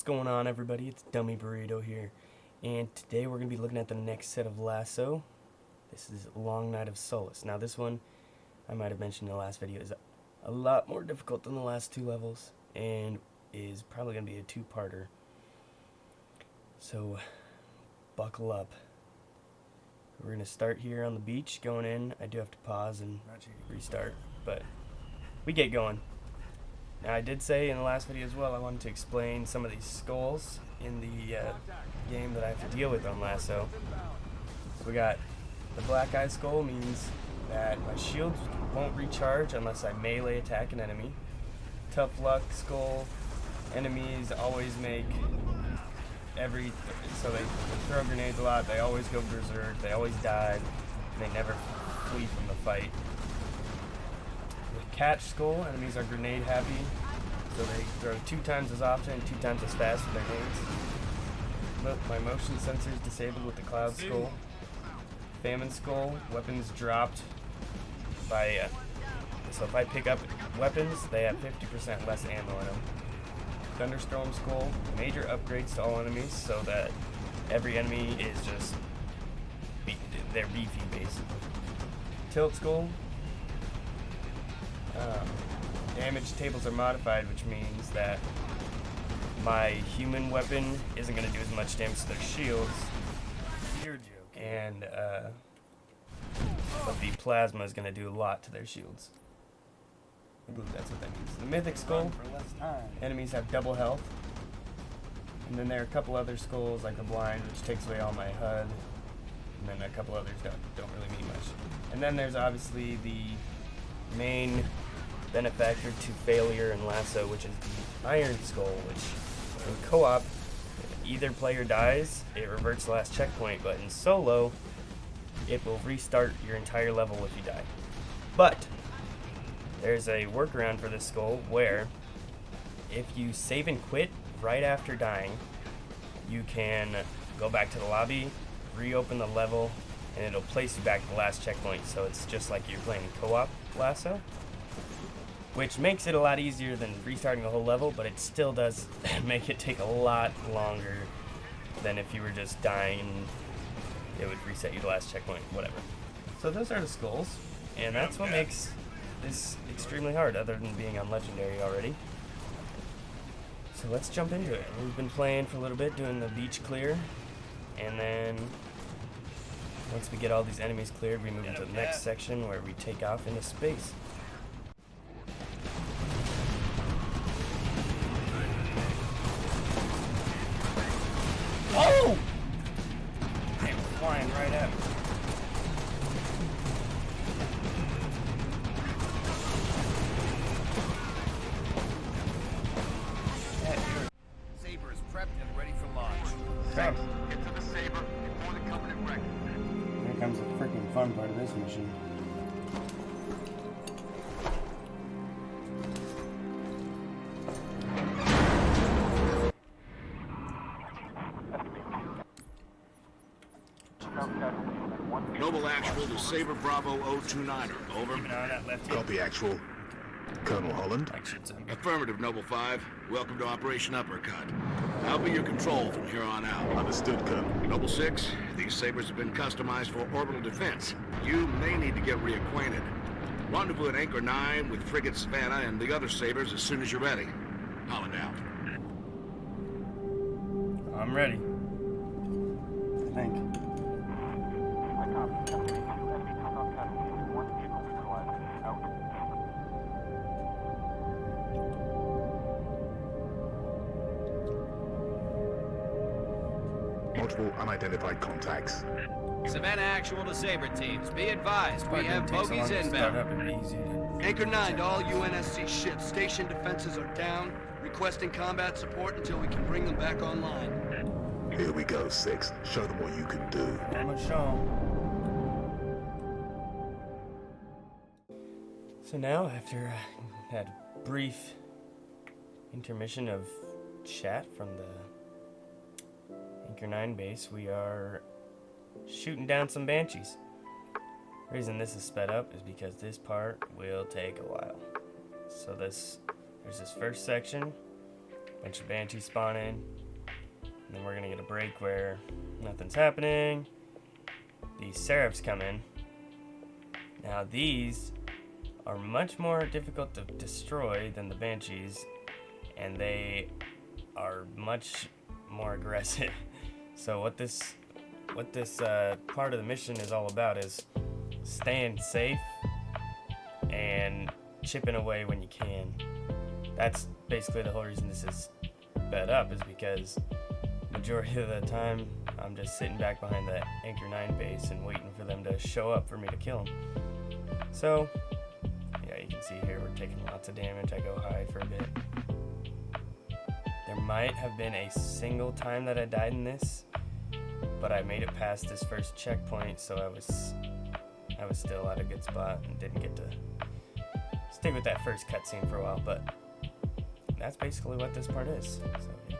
What's going on, everybody? It's Dummy Burrito here, and today we're going to be looking at the next set of LASO. This is Long Night of Solace. Now this one, I might have mentioned in the last video, is a lot more difficult than the last two levels, and is probably going to be a two-parter. So, buckle up. We're going to start here on the beach, going in. I do have to pause and restart, but we get going. Now, I did say in the last video as well, I wanted to explain some of these skulls in the game that I have to deal with on LASO. So we got the black eye skull, means that my shields won't recharge unless I melee attack an enemy. Tough luck skull, enemies always make so they throw grenades a lot, they always go berserk, they always die, and they never flee from the fight. Catch skull, enemies are grenade happy, so they throw 2 times as often and 2 times as fast with their grenades. My motion sensor is disabled with the cloud skull. Famine skull, weapons dropped by, so if I pick up weapons, they have 50% less ammo in them. Thunderstorm skull, major upgrades to all enemies so that every enemy is just, they're beefy basically. Tilt skull, damage tables are modified, which means that my human weapon isn't going to do as much damage to their shields. You're joking. And but the plasma is going to do a lot to their shields. I believe that's what that means. The mythic skull, enemies have double health. And then there are a couple other skulls, like the blind, which takes away all my HUD. And then a couple others don't really mean much. And then there's obviously the main benefactor to failure in LASO, which is the Iron Skull, which in co-op, if either player dies, it reverts the last checkpoint, but in solo, it will restart your entire level if you die. But there's a workaround for this skull where if you save and quit right after dying, you can go back to the lobby, reopen the level, and it'll place you back to the last checkpoint, so it's just like you're playing co-op LASO, which makes it a lot easier than restarting the whole level, but it still does make it take a lot longer than if you were just dying and it would reset you to the last checkpoint, whatever. So those are the skulls, and that's what makes this extremely hard, other than being on Legendary already. So let's jump into it. We've been playing for a little bit, doing the beach clear, and then once we get all these enemies cleared, we move into the next section where we take off into space. Oh! They were flying right at me. Saber is prepped and ready for launch. Crap. Get to the Saber before the Covenant wreck. Here comes the freaking fun part of this mission. Noble Actual to Saber Bravo 029er. Over. Keep an eye on that left hip. Copy, Actual. Colonel Holland? Affirmative, Noble 5. Welcome to Operation Uppercut. I'll be your control from here on out. Understood, Colonel. Noble 6, these Sabers have been customized for orbital defense. You may need to get reacquainted. Rendezvous at Anchor 9 with Frigate Savannah and the other Sabers as soon as you're ready. Holland out. I'm ready. I think. Multiple unidentified contacts. Savannah Actual to Saber teams. Be advised, we have Takes so long bogeys to start inbound. up, it'd be easy to- Anchor 9 to all UNSC ships. Station defenses are down. Requesting combat support until we can bring them back online. Here we go, 6. Show them what you can do. I'm gonna show 'em. So now, after that brief intermission of chat from the Anchor 9 base, we are shooting down some Banshees. The reason this is sped up is because this part will take a while. So there's this first section, bunch of banshees spawn in, and then we're gonna get a break where nothing's happening. These seraphs come in. Now these are much more difficult to destroy than the banshees, and they are much more aggressive. So what this part of the mission is all about is staying safe and chipping away when you can. That's basically the whole reason this is sped up, is because majority of the time I'm just sitting back behind the Anchor 9 base and waiting for them to show up for me to kill them. So yeah, you can see here we're taking lots of damage. I go hide for a bit. There might have been a single time that I died in this, but I made it past this first checkpoint, so I was still at a good spot and didn't get to stay with that first cutscene for a while. But that's basically what this part is. So yeah.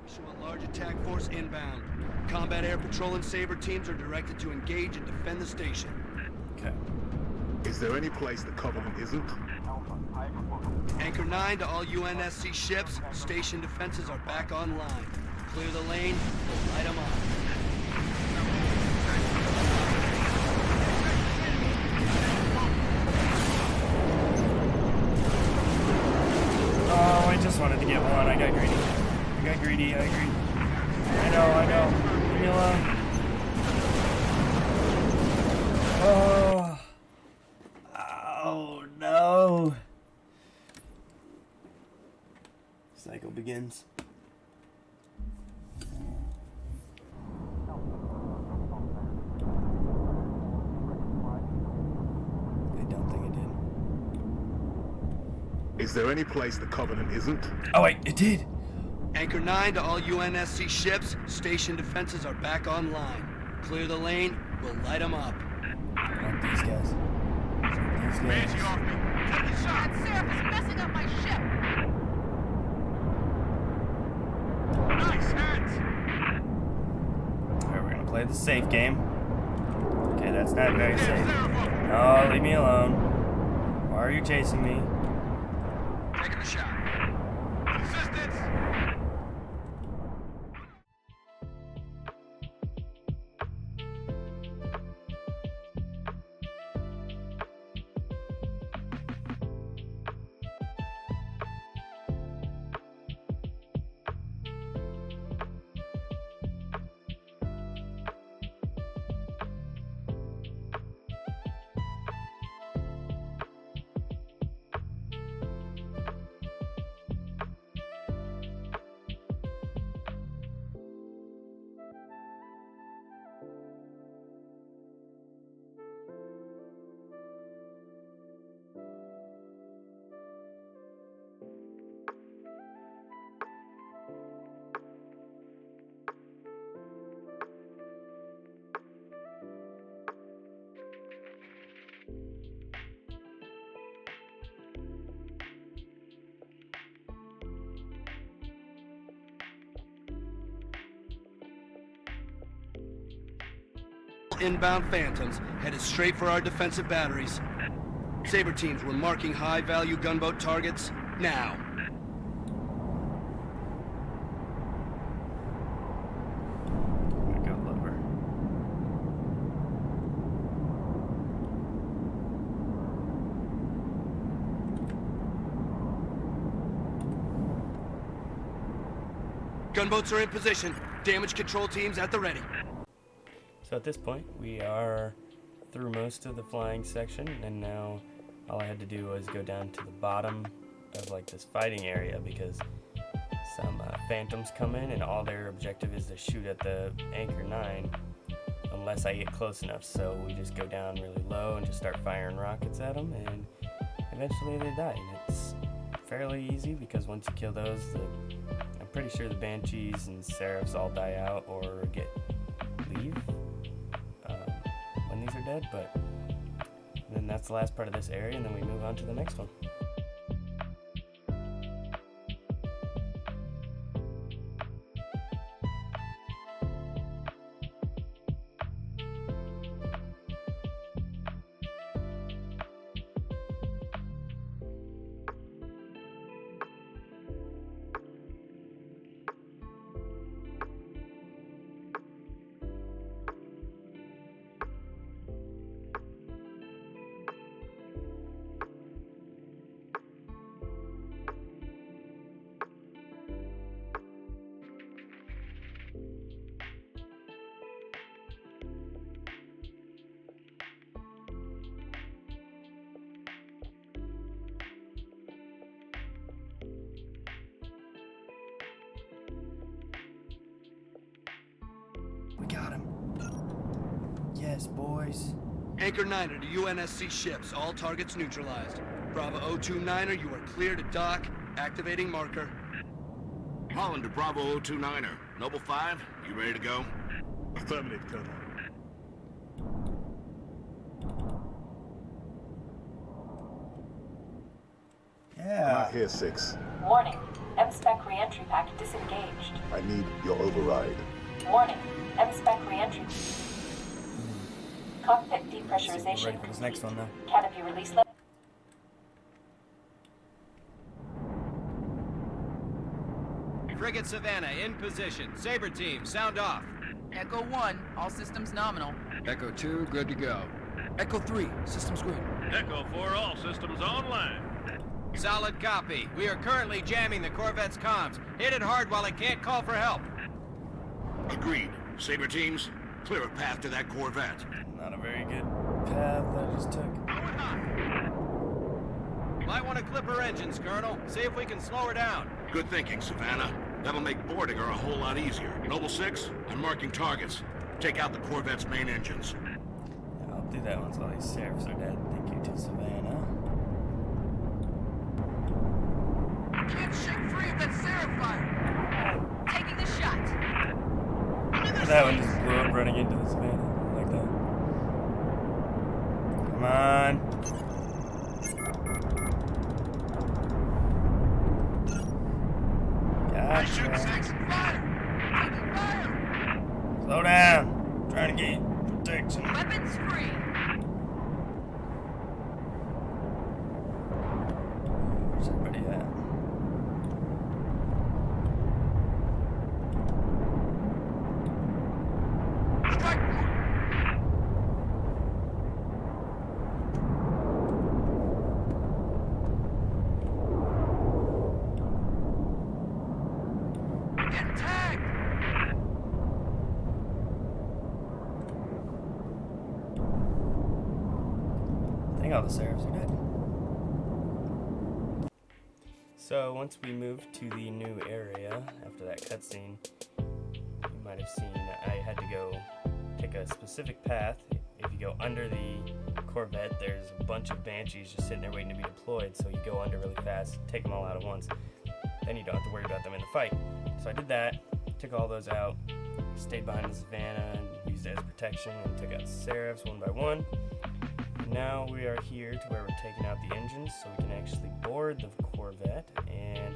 We show a large attack force inbound. Combat air patrol and saber teams are directed to engage and defend the station. Okay. Is there any place the Covenant isn't? Anchor 9 to all UNSC ships. Station defenses are back online. Clear the lane. We'll light them up. Oh, I just wanted to get one. I got greedy. I agree. I know. Leave me alone. Oh no. Cycle begins. I don't think it did. Is there any place the Covenant isn't? Oh wait, it did. Anchor 9 to all UNSC ships. Station defenses are back online. Clear the lane. We'll light them up. I want these guys. These guys. Take a shot! Seraph is messing up my ship! Nice hits! Alright, we're gonna play the safe game. Okay, that's not very safe. No, leave me alone. Why are you chasing me? Taking a shot. Assistance! Inbound Phantoms headed straight for our defensive batteries. Saber teams were marking high-value gunboat targets now. Go lower. Gunboats are in position. Damage control teams at the ready. So at this point, we are through most of the flying section, and now all I had to do was go down to the bottom of like this fighting area because some phantoms come in, and all their objective is to shoot at the Anchor 9 unless I get close enough. So we just go down really low and just start firing rockets at them, and eventually they die. And it's fairly easy because once you kill those, I'm pretty sure the Banshees and Seraphs all die out or leave when these are dead. But then that's the last part of this area, and then we move on to the next one. We got him. Yes, boys. Anchor 9er to UNSC ships. All targets neutralized. Bravo 029er, you are clear to dock. Activating marker. Holland to Bravo 029er. Noble 5, you ready to go? Affirmative, Colonel. Yeah. Not here, 6. Warning. M-Spec re-entry pack disengaged. I need your override. Warning. M-Spec re-entry. Cockpit We're depressurization ready for this next one though. Canopy release level. Frigate Savannah in position. Saber team, sound off. Echo 1, all systems nominal. Echo 2, good to go. Echo 3, systems green. Echo 4, all systems online. Solid copy. We are currently jamming the Corvette's comms. Hit it hard while it can't call for help. Agreed. Saber teams, clear a path to that Corvette. Not a very good path I just took. Might want to clip her engines, Colonel. See if we can slow her down. Good thinking, Savannah. That'll make boarding her a whole lot easier. Noble 6, I'm marking targets. Take out the Corvette's main engines. Yeah, I'll do that once all these Seraphs are dead. Thank you to Savannah. I can't shake free of that Seraph fire. Taking the shot. That one just blew up running into the Savannah. I like that. Come on. Gotcha. Fire! Taking fire! Slow down. Trying to get protection. Weapons free. Where's everybody at? Strike one. Get tagged. I think all the Seraphs are dead. So once we move to the new area after that cutscene, you might have seen I had to go take a specific path. If you go under the Corvette, there's a bunch of Banshees just sitting there waiting to be deployed, so you go under really fast, take them all out at once. Then you don't have to worry about them in the fight. So I did that, took all those out, stayed behind the Savannah and used it as protection, and took out the Seraphs one by one. And now we are here to where we're taking out the engines so we can actually board the Corvette, and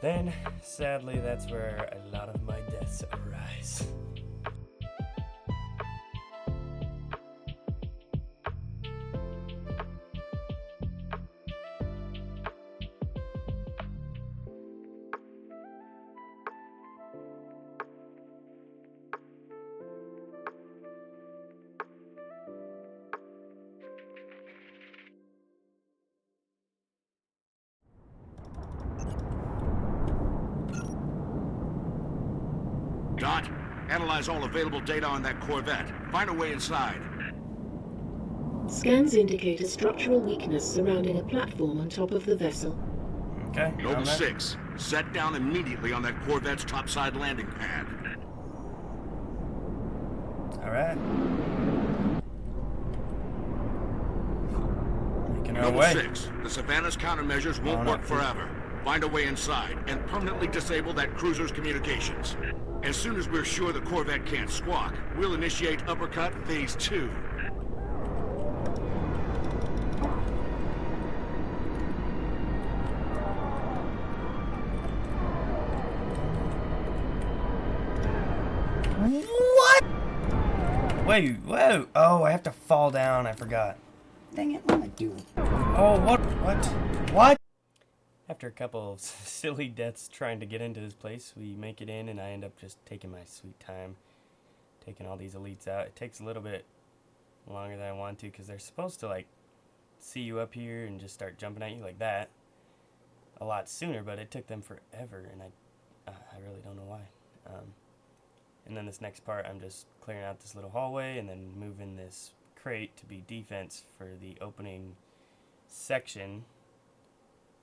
then sadly that's where a lot of my deaths arise. Dot, analyze all available data on that Corvette. Find a way inside. Scans indicate a structural weakness surrounding a platform on top of the vessel. Okay. Noble 6, set down immediately on that Corvette's topside landing pad. Alright. Making our Noble way. 6, the Savannah's countermeasures won't work forever. Find a way inside and permanently disable that cruiser's communications. As soon as we're sure the Corvette can't squawk, we'll initiate Uppercut Phase 2. What? Wait, whoa. Oh, I have to fall down. I forgot. Dang it, what am I doing? Oh, what? What? After a couple of silly deaths trying to get into this place, we make it in, and I end up just taking my sweet time, taking all these elites out. It takes a little bit longer than I want to, because they're supposed to, like, see you up here and just start jumping at you like that a lot sooner, but it took them forever, and I really don't know why. And then this next part, I'm just clearing out this little hallway and then moving this crate to be defense for the opening section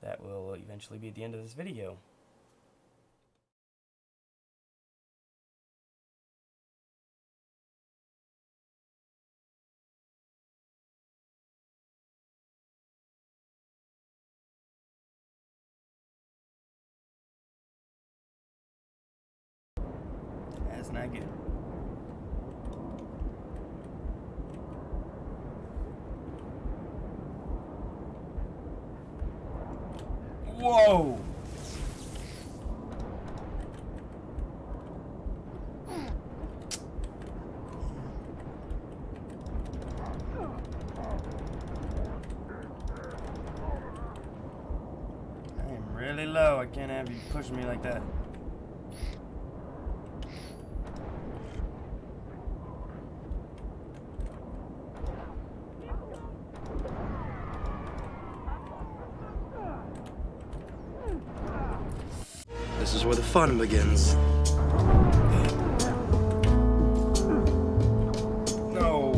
that will eventually be at the end of this video. That's not good. Whoa! I am really low. I can't have you pushing me like that. This is where the fun begins. No.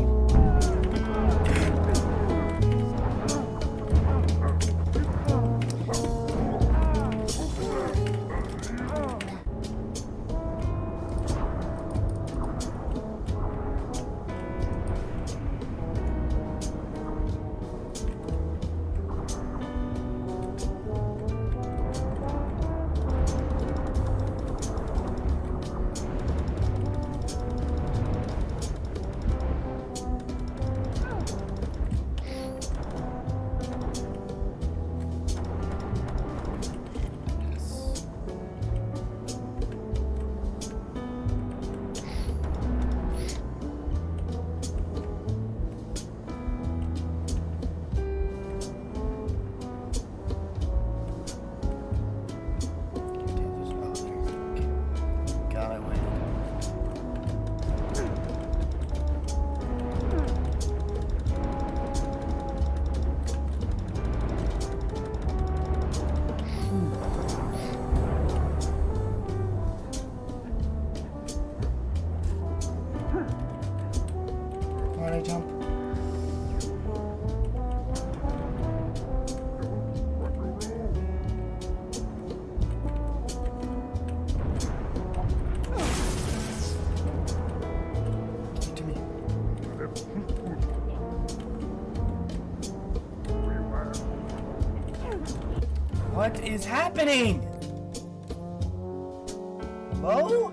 Why'd I jump? Give it to me. What is happening? Hello?